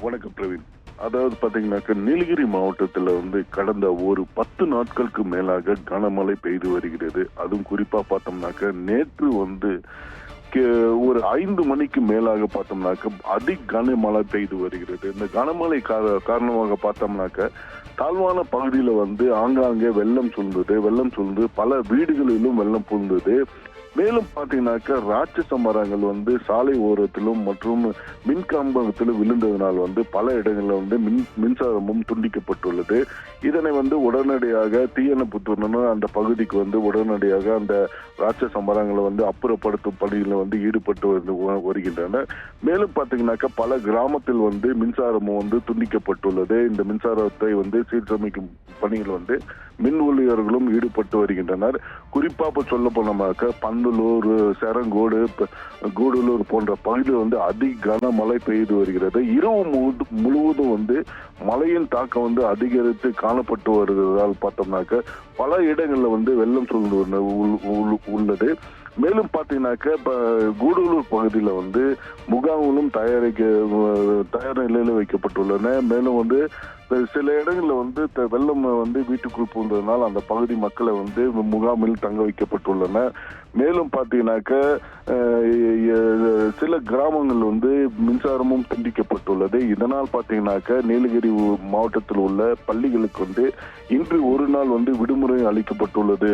வணக்கம் பிரவீன். அதாவது பாத்தீங்கன்னாக்க நீலகிரி மாவட்டத்துல கடந்த ஒரு 10 நாட்களுக்கு மேலாக கனமழை பெய்து வருகிறது. அதுவும் குறிப்பா பார்த்தோம்னாக்க நேற்று ஒரு 5 மணிக்கு மேலாக பார்த்தோம்னாக்க கனமழை பெய்து வருகிறது. இந்த கனமழை காரணமாக பார்த்தோம்னாக்க தாழ்வான பகுதியில ஆங்காங்கே வெள்ளம் சூழ்ந்து பல வீடுகளிலும் வெள்ளம் புகுந்தது. மேலும் பாத்தீங்கன்னாக்க ராட்சச மரங்கள் சாலை ஓரத்திலும் மற்றும் மின்கம்பத்திலும் விழுந்ததனால் பல இடங்கள்ல மின்சாரமும் துண்டிக்கப்பட்டுள்ளது. இதனை உடனடியாக தீயணைப்புத்துறையினர் அந்த பகுதிக்கு உடனடியாக அந்த ராட்சச மரங்களை அப்புறப்படுத்தும் பணியில் ஈடுபட்டு வருகின்றனர். மேலும் பாத்தீங்கன்னாக்க பல கிராமத்தில் மின்சாரமும் துண்டிக்கப்பட்டுள்ளது. இந்த மின்சாரத்தை சீரமைக்கும் பணியில் மின் ஊழியர்களும் ஈடுபட்டு வருகின்றனர். குறிப்பா சொல்ல போனோம்னாக்க பந்தலூர், செரங்கோடு, கூடலூர் போன்ற பகுதியில் கனமழை பெய்து வருகிறது. இரவு முழுவதும் மழையின் தாக்கம் அதிகரித்து காணப்பட்டு வருகிறதால் பார்த்தோம்னாக்க பல இடங்கள்ல வெள்ளம் சூழ்ந்து உள்ளது. மேலும் பாத்தீங்கன்னாக்க கூடலூர் பகுதியில முகாம்களும் தயார் நிலையில வைக்கப்பட்டுள்ளன. மேலும் சில இடங்கள்ல வெள்ளம் வீட்டுக்குள் புகுந்ததுனால் அந்த பகுதி மக்களை முகாமில் தங்க வைக்கப்பட்டுள்ளன. மேலும் பாத்தீங்கன்னாக்க சில கிராமங்கள் மின்சாரமும் துண்டிக்கப்பட்டுள்ளது. இதனால் பாத்தீங்கன்னாக்க நீலகிரி மாவட்டத்தில் உள்ள பள்ளிகளுக்கு இன்று ஒரு நாள் விடுமுறை அளிக்கப்பட்டுள்ளது.